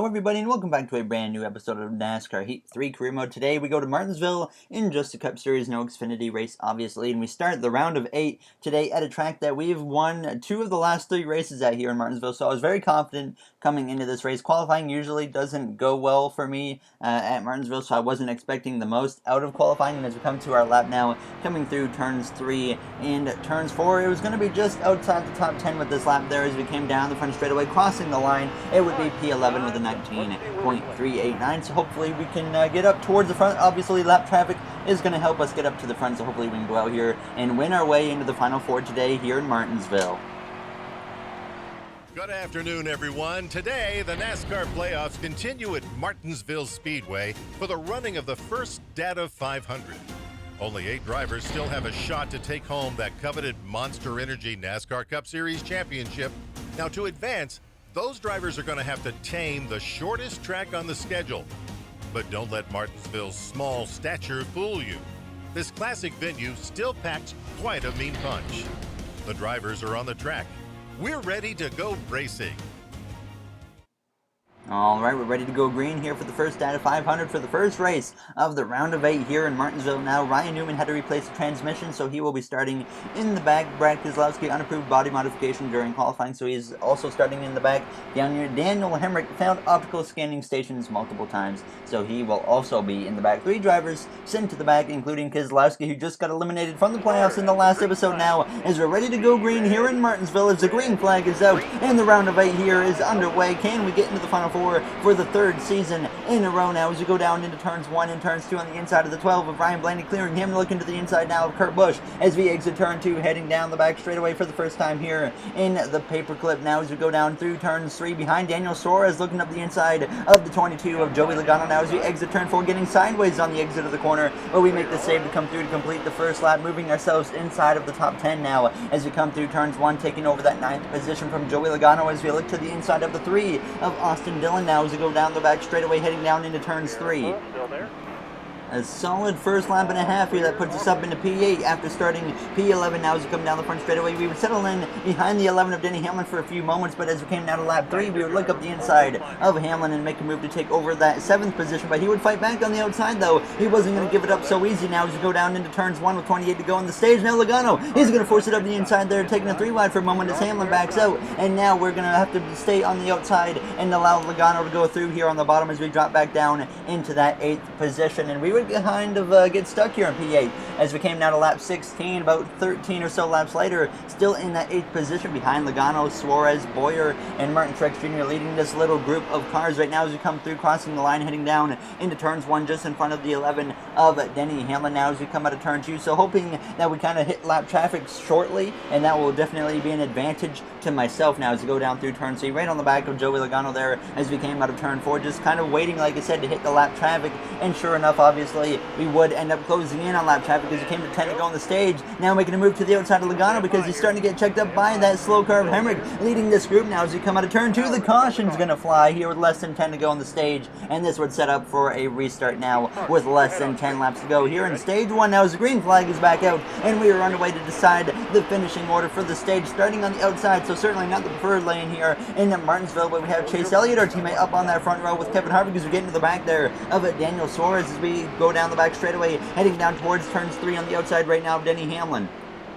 Hello everybody and welcome back to a brand new episode of NASCAR Heat 3 Career Mode. Today we go to Martinsville in just a Cup Series, no Xfinity race obviously, and we start the round of 8 today at a track that we've won 2 of the last 3 races at here in Martinsville, so I was very confident coming into this race. Qualifying usually doesn't go well for me at Martinsville, so I wasn't expecting the most out of qualifying, and as we come to our lap now, coming through turns 3 and turns 4, it was going to be just outside the top 10 with this lap there as we came down the front straightaway, crossing the line. It would be P11 with a 19.389, so hopefully we can get up towards the front. Obviously lap traffic is going to help us get up to the front, so hopefully we can go out here and win our way into the Final Four today here in Martinsville. Good afternoon, everyone. Today, the NASCAR playoffs continue at Martinsville Speedway for the running of the first Data 500. Only 8 drivers still have a shot to take home that coveted Monster Energy NASCAR Cup Series championship. Now, to advance, those drivers are going to have to tame the shortest track on the schedule. But don't let Martinsville's small stature fool you. This classic venue still packs quite a mean punch. The drivers are on the track. We're ready to go racing. Alright, we're ready to go green here for the first Data 500 for the first race of the round of 8 here in Martinsville. Now, Ryan Newman had to replace the transmission, so he will be starting in the back. Brad Keselowski, unapproved body modification during qualifying, so he's also starting in the back. Daniel Hemrick found optical scanning stations multiple times, so he will also be in the back. 3 drivers sent to the back, including Keselowski, who just got eliminated from the playoffs in the last episode now, as we're ready to go green here in Martinsville as the green flag is out, and the round of 8 here is underway. Can we get into the Final Four for the 3rd season in a row now as we go down into turns 1 and turns 2 on the inside of the 12 of Ryan Blaney, clearing him, looking to the inside now of Kurt Busch as we exit turn 2, heading down the back straightaway for the first time here in the paperclip now as we go down through turns 3 behind Daniel Suarez, looking up the inside of the 22 of Joey Logano now as we exit turn 4, getting sideways on the exit of the corner, but we make the save to come through to complete the first lap, moving ourselves inside of the top 10 now as we come through turns 1, taking over that 9th position from Joey Logano as we look to the inside of the 3 of Austin Dillon now as we go down the back straightaway, heading down into turns 3. A solid first lap and a half here that puts us up into P8 after starting P11 now as we come down the front straightaway. We would settle in behind the 11 of Denny Hamlin for a few moments, but as we came down to lap 3, we would look up the inside of Hamlin and make a move to take over that 7th position, but he would fight back on the outside though. He wasn't going to give it up so easy now as we go down into turns 1 with 28 to go on the stage. Now Logano is going to force it up the inside there, taking a 3 wide for a moment as Hamlin backs out, and now we're going to have to stay on the outside and allow Logano to go through here on the bottom as we drop back down into that 8th position, and we would kind of get stuck here in P8 as we came down to lap 16, about 13 or so laps later, still in that 8th position behind Logano, Suarez, Boyer, and Martin Truex Jr. leading this little group of cars right now as we come through, crossing the line, heading down into turns 1 just in front of the 11 of Denny Hamlin now as we come out of turn 2, so hoping that we kind of hit lap traffic shortly, and that will definitely be an advantage to myself now as we go down through turn 3, right on the back of Joey Logano there as we came out of turn 4, just kind of waiting, like I said, to hit the lap traffic, and sure enough, obviously, we would end up closing in on lap traffic as it came to 10 to go on the stage. Now making a move to the outside of Logano because he's starting to get checked up by that slow car of Hemrick leading this group now as we come out of turn 2. The caution's going to fly here with less than 10 to go on the stage, and this would set up for a restart now with less than 10 laps to go here in stage 1 now as the green flag is back out, and we are underway to decide the finishing order for the stage, starting on the outside, so certainly not the preferred lane here in Martinsville, but we have Chase Elliott, our teammate, up on that front row with Kevin Harvick as we get into the back there of Daniel Suarez as we go down the back straightaway, heading down towards turns 3 on the outside right now of Denny Hamlin.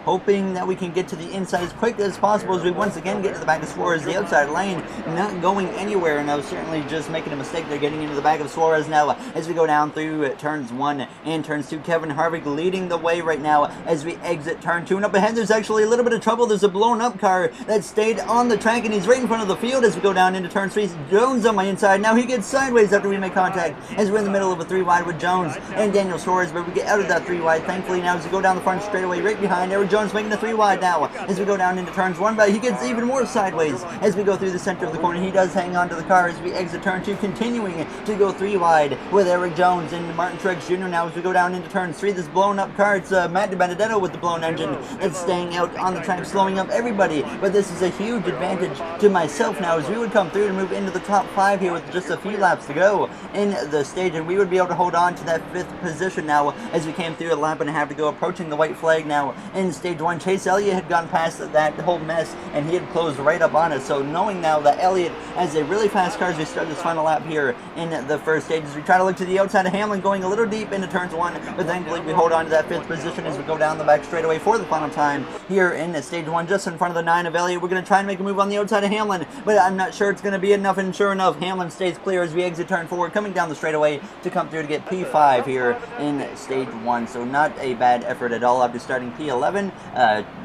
Hoping that we can get to the inside as quick as possible as we once again get to the back of Suarez, the outside lane not going anywhere, and I was certainly just making a mistake there getting into the back of Suarez now as we go down through turns 1 and turns 2. Kevin Harvick leading the way right now as we exit turn 2, and up ahead there's actually a little bit of trouble. There's a blown up car that stayed on the track, and he's right in front of the field as we go down into turn 3. Jones on my inside, now he gets sideways after we make contact as we're in the middle of a 3 wide with Jones and Daniel Suarez, but we get out of that 3 wide thankfully now as we go down the front straightaway right behind Eric Jones making a 3 wide now as we go down into turns 1, but he gets even more sideways as we go through the center of the corner. He does hang on to the car as we exit turn 2, continuing to go 3 wide with Eric Jones and Martin Truex Jr. now as we go down into turn 3. This blown up car, it's Matt DiBenedetto with the blown engine that's staying out on the track, slowing up everybody, but this is a huge advantage to myself now as we would come through and move into the top 5 here with just a few laps to go in the stage, and we would be able to hold on to that 5th position now as we came through a lap and a half to go, approaching the white flag now in stage 1. Chase Elliott had gone past that whole mess, and he had closed right up on us. So knowing now that Elliott has a really fast car as we start this final lap here in the first stage, as we try to look to the outside of Hamlin, going a little deep into turns 1, but thankfully we hold on to that 5th position as we go down the back straightaway for the final time here in stage 1, just in front of the 9 of Elliott. We're going to try and make a move on the outside of Hamlin, but I'm not sure it's going to be enough, and sure enough, Hamlin stays clear as we exit turn 4, coming down the straightaway to come through to get P5 here in stage 1. So not a bad effort at all after starting P11.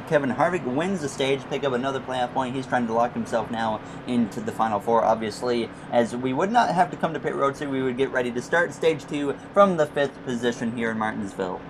Kevin Harvick wins the stage, pick up another playoff point. He's trying to lock himself now into the final 4, obviously, as we would not have to come to pit road, so we would get ready to start stage 2 from the 5th position here in Martinsville.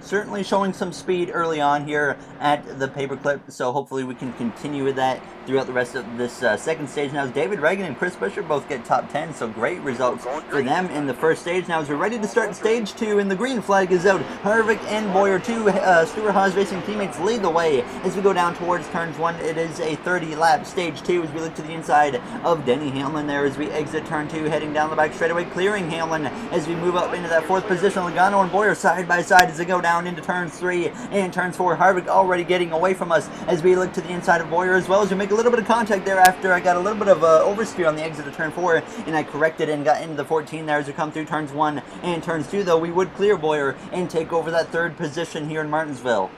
Certainly showing some speed early on here at the paperclip, so hopefully we can continue with that throughout the rest of this second stage. Now, as David Reagan and Chris Buescher both get top 10, so great results for them in the first stage. Now, as we're ready to start stage 2, and the green flag is out, Harvick and Boyer, 2 Stewart-Haas Racing teammates, lead the way as we go down towards turns 1. It is a 30-lap stage 2 as we look to the inside of Denny Hamlin there as we exit turn 2, heading down the back straightaway, clearing Hamlin as we move up into that 4th position. Logano and Boyer side by side as they go down into turns 3 and turns 4. Harvick already getting away from us as we look to the inside of Boyer, as well as we make a little bit of contact there after I got a little bit of oversteer on the exit of turn 4, and I corrected and got into the 14 there as we come through turns 1 and turns 2, though we would clear Boyer and take over that 3rd position here in Martinsville.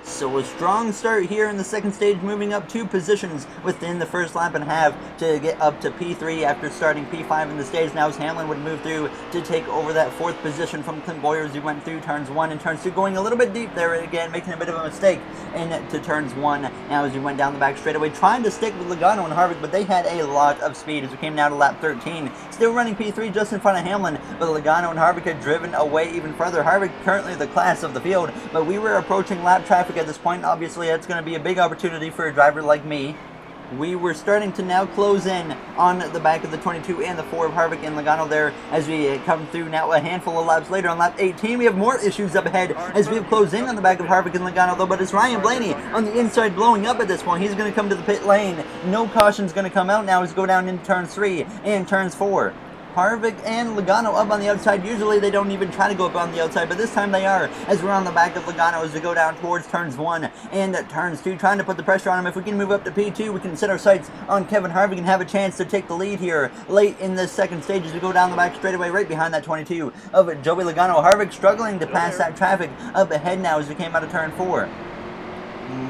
So a strong start here in the second stage, moving up 2 positions within the first lap and a half to get up to P3 after starting P5 in the stage. Now as Hamlin would move through to take over that 4th position from Clint Boyer as he went through turns 1 and turns 2, going a little bit deep there again, making a bit of a mistake into turns 1. Now as we went down the back straightaway, trying to stick with Logano and Harvick, but they had a lot of speed as we came down to lap 13. Still running P3 just in front of Hamlin, but Logano and Harvick had driven away even further. Harvick currently the class of the field, but we were approaching lap traffic at this point. Obviously, that's going to be a big opportunity for a driver like me. We were starting to now close in on the back of the 22 and the 4 of Harvick and Logano there as we come through now a handful of laps later. On lap 18, we have more issues up ahead as we have closed in on the back of Harvick and Logano, though, but it's Ryan Blaney on the inside blowing up at this point. He's going to come to the pit lane. No caution's going to come out now as we go down into turns 3 and turns 4. Harvick and Logano up on the outside. Usually they don't even try to go up on the outside, but this time they are, as we're on the back of Logano as we go down towards turns 1 and turns 2, trying to put the pressure on him. If we can move up to P2, we can set our sights on Kevin Harvick and have a chance to take the lead here late in this second stage as we go down the back straightaway right behind that 22 of Joey Logano. Harvick struggling to pass that traffic up ahead now as we came out of turn 4.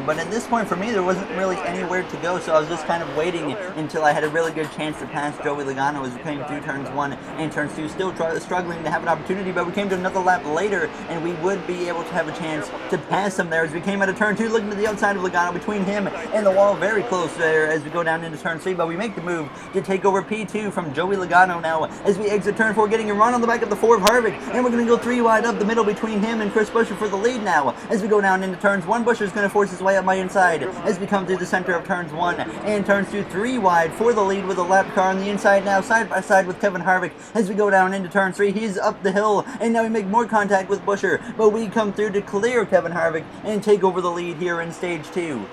But at this point for me, there wasn't really anywhere to go, so I was just kind of waiting until I had a really good chance to pass Joey Logano as we came through turns 1 and turns 2, still struggling to have an opportunity, but we came to another lap later, and we would be able to have a chance to pass him there as we came out of turn 2, looking to the outside of Logano, between him and the wall, very close there as we go down into turn 3, but we make the move to take over P2 from Joey Logano now as we exit turn 4, getting a run on the back of the 4 of Harvick, and we're going to go 3 wide up the middle between him and Chris Buescher for the lead now as we go down into turns 1. Buescher's going to force his way up my inside as we come through the center of turns 1 and turns 2, 3 wide for the lead with a lap car on the inside now, side by side with Kevin Harvick as we go down into turn 3. He's up the hill, and now we make more contact with Buescher, but we come through to clear Kevin Harvick and take over the lead here in stage 2.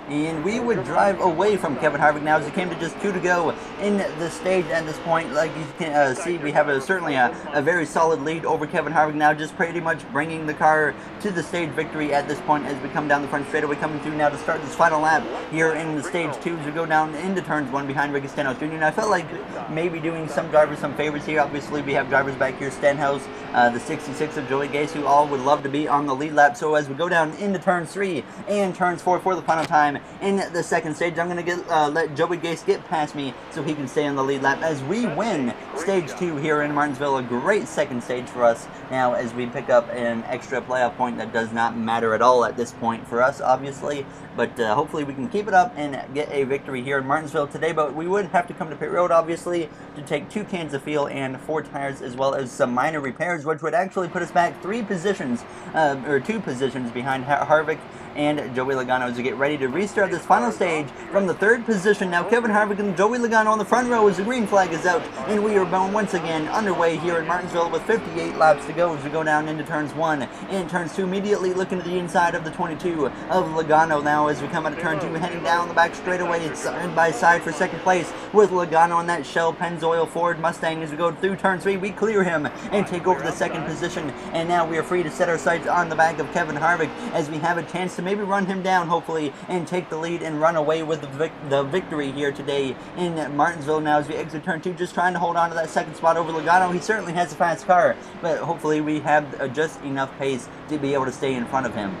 And we would drive away from Kevin Harvick now as it came to just 2 to go in the stage at this point. Like you can see, we have certainly a very solid lead over Kevin Harvick now, just pretty much bringing the car to the stage victory at this point as we come down the front straightaway, coming through now to start this final lap here in the stage 2 as we go down into turns 1 behind Ricky Stenhouse Jr. And I felt like maybe doing some drivers some favors here. Obviously, we have drivers back here, Stenhouse, the 66 of Joey Gase, who all would love to be on the lead lap. So as we go down into turns 3 and turns 4 for the final time in the second stage, I'm going to let Joey Gase get past me so he can stay on the lead lap as we win stage 2 here in Martinsville. A great second stage for us now as we pick up an extra playoff point that does not matter at all at this point for us, obviously, but hopefully we can keep it up and get a victory here in Martinsville today. But we would have to come to pit road, obviously, to take 2 cans of fuel and 4 tires, as well as some minor repairs, which would actually put us back 3 positions or 2 positions behind Harvick and Joey Logano as we get ready to restart this final stage from the third position. Now Kevin Harvick and Joey Logano on the front row as the green flag is out, and we are once again underway here in Martinsville with 58 laps to go as we go down into turns 1 and turns 2, immediately looking to the inside of the 22 of Logano now as we come out of turn 2, heading down the back straightaway side by side for second place with Logano on that Shell Pennzoil Ford Mustang. As we go through turn 3, we clear him and take over the second position, and now we are free to set our sights on the back of Kevin Harvick as we have a chance to maybe run him down, hopefully, and take the lead and run away with the victory here today in Martinsville. Now as we exit turn 2, just trying to hold on to that second spot over Logano. He certainly has a fast car, but hopefully we have just enough pace to be able to stay in front of him.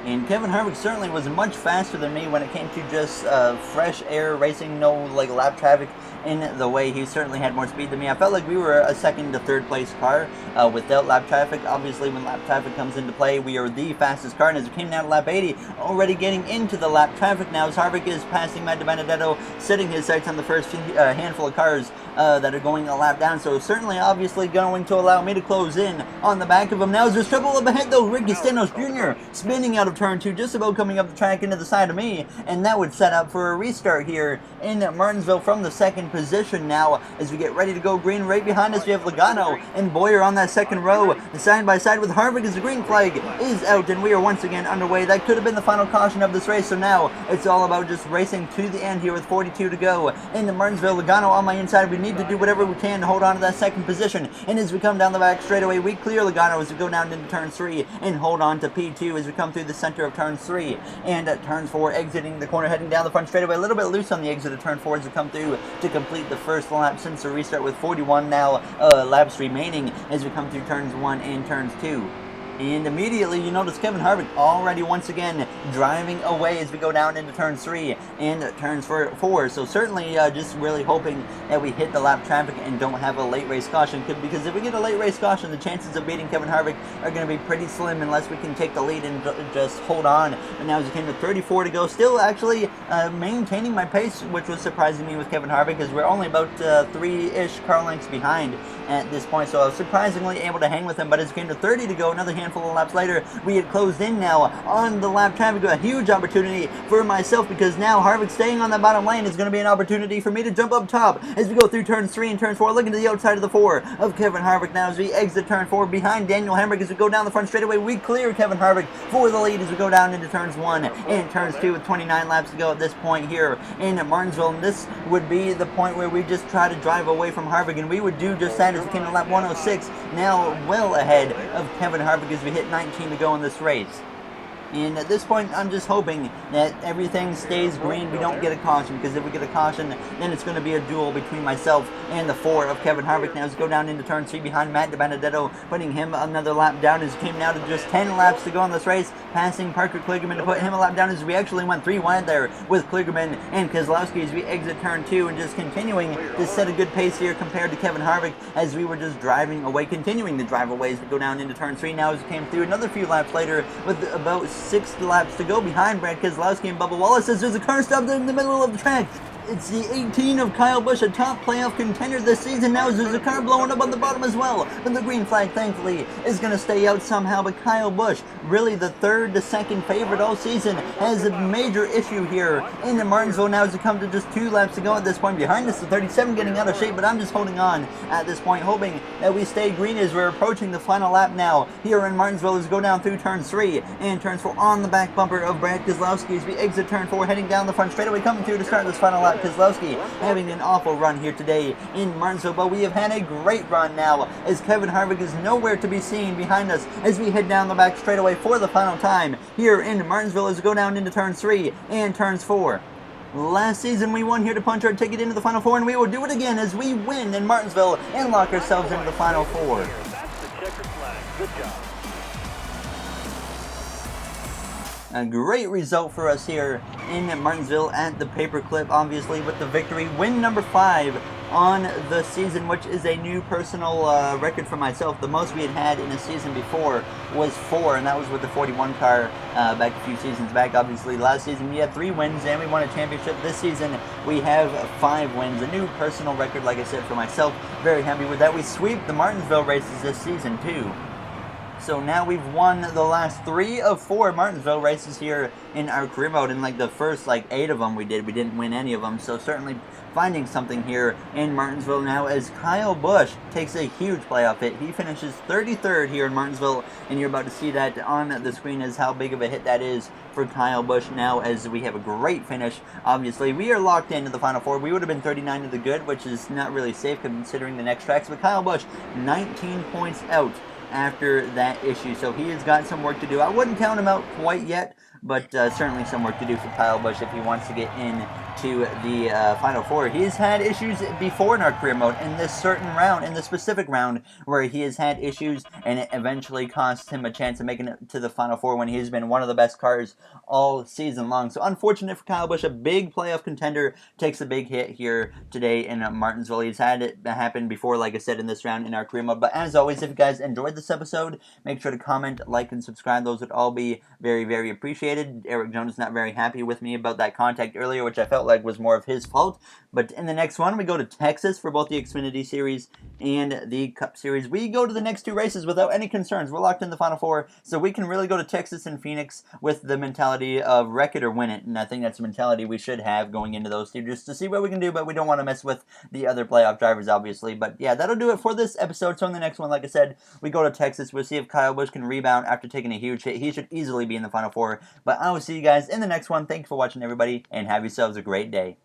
And Kevin Harvick certainly was much faster than me when it came to just fresh air racing, no lap traffic in the way. He certainly had more speed than me. I felt like we were a second to third place car without lap traffic. Obviously, when lap traffic comes into play, we are the fastest car. And as we came down to lap 80, already getting into the lap traffic now as Harvick is passing Matt DiBenedetto, setting his sights on the first handful of cars that are going a lap down. So certainly, obviously, going to allow me to close in on the back of him. Now as there's trouble up ahead, though, Ricky Stenhouse Jr. spinning out of turn 2, just about coming up the track into the side of me, and that would set up for a restart here in Martinsville from the second position now as we get ready to go green. Right behind us we have Logano and Boyer on that second row, side by side with Harvick as the green flag is out, and we are once again underway. That could have been the final caution of this race, so now it's all about just racing to the end here with 42 to go into Martinsville. Logano on my inside. We need to do whatever we can to hold on to that second position, and as we come down the back straightaway, we clear Logano as we go down into turn 3 and hold on to P2 as we come through the center of turn 3 and at turn 4, exiting the corner, heading down the front straightaway. A little bit loose on the exit of turn 4 as we come through to complete the first lap since the restart with 41 now laps remaining as we come through turns 1 and turns 2. And immediately you notice Kevin Harvick already once again driving away as we go down into turns 3 and turns 4. So certainly just really hoping that we hit the lap traffic and don't have a late race caution, because if we get a late race caution, the chances of beating Kevin Harvick are going to be pretty slim unless we can take the lead and just hold on. But now as it came to 34 to go, still actually maintaining my pace, which was surprising me with Kevin Harvick, because we're only about 3-ish car lengths behind at this point. So I was surprisingly able to hang with him, but as it came to 30 to go, another handful of laps later, we had closed in now on the lap traffic. A huge opportunity for myself, because now Harvick staying on that bottom lane is going to be an opportunity for me to jump up top as we go through turns 3 and turn 4, looking to the outside of the 4 of Kevin Harvick now as we exit turn 4 behind Daniel Hemrick. As we go down the front straightaway, we clear Kevin Harvick for the lead as we go down into turns 1 and turns 2 with 29 laps to go at this point here in Martinsville. And this would be the point where we just try to drive away from Harvick, and we would do just that as we came to lap 106, now well ahead of Kevin Harvick as we hit 19 to go in this race. And at this point, I'm just hoping that everything stays green. We don't get a caution, because if we get a caution, then it's going to be a duel between myself and the 4 of Kevin Harvick. Now, as we go down into turn 3 behind Matt DiBenedetto, putting him another lap down as we came now to just 10 laps to go in this race, passing Parker Kligerman to put him a lap down as we actually went 3 wide there with Kligerman and Keselowski as we exit turn 2, and just continuing to set a good pace here compared to Kevin Harvick as we were just driving away, continuing to drive away as we go down into turn 3. Now, as we came through another few laps later with about 6 laps to go behind Brad Keselowski and Bubba Wallace as there's a car stop in the middle of the track. It's the 18 of Kyle Busch, a top playoff contender this season. Now there's a car blowing up on the bottom as well, but the green flag, thankfully, is going to stay out somehow. But Kyle Busch, really the third to second favorite all season, has a major issue here in Martinsville. Now as it comes to just 2 laps to go at this point. Behind us, the 37 getting out of shape, but I'm just holding on at this point, hoping that we stay green as we're approaching the final lap now here in Martinsville as we go down through turns 3 and turns 4 on the back bumper of Brad Keselowski as we exit turn 4, heading down the front straightaway, coming through to start this final lap. Keselowski having an awful run here today in Martinsville, but we have had a great run now as Kevin Harvick is nowhere to be seen behind us as we head down the back straightaway for the final time here in Martinsville as we go down into turns 3 and turns 4. Last season we won here to punch our ticket into the Final 4, and we will do it again as we win in Martinsville and lock ourselves into the Final 4. That's the checkered flag. Good job. A great result for us here in Martinsville at the Paperclip, obviously with the victory. Win number 5 on the season, which is a new personal record for myself. The most we had in a season before was 4, and that was with the 41 car back a few seasons back. Obviously, last season we had 3 wins and we won a championship. This season we have 5 wins, a new personal record, like I said, for myself. Very happy with that. We sweep the Martinsville races this season too. So now we've won the last 3 of 4 Martinsville races here in our career mode. And like the first 8 of them we didn't win any of them. So certainly finding something here in Martinsville now as Kyle Busch takes a huge playoff hit. He finishes 33rd here in Martinsville, and you're about to see that on the screen as how big of a hit that is for Kyle Busch now, as we have a great finish. Obviously, we are locked into the Final Four. We would have been 39 to the good, which is not really safe considering the next tracks. But Kyle Busch, 19 points out after that issue, so he has got some work to do. I wouldn't count him out quite yet, but certainly some work to do for Kyle Busch if he wants to get into the Final Four. He's had issues before in our career mode in this certain round, in the specific round, where he has had issues and it eventually cost him a chance of making it to the Final Four when he's been one of the best cars all season long. So unfortunate for Kyle Busch, a big playoff contender takes a big hit here today in Martinsville. He's had it happen before, like I said, in this round in our career mode. But as always, if you guys enjoyed this episode, make sure to comment, like, and subscribe. Those would all be very, very appreciated. Eric Jones is not very happy with me about that contact earlier, which I felt like was more of his fault. But in the next one, we go to Texas for both the Xfinity Series and the Cup Series. We go to the next 2 races without any concerns. We're locked in the Final Four, so we can really go to Texas and Phoenix with the mentality of wreck it or win it. And I think that's the mentality we should have going into those 2, just to see what we can do, but we don't want to mess with the other playoff drivers, obviously. But yeah, that'll do it for this episode. So in the next one, like I said, we go to Texas. We'll see if Kyle Busch can rebound after taking a huge hit. He should easily be in the Final Four. But I will see you guys in the next one. Thank you for watching, everybody, and have yourselves a great day.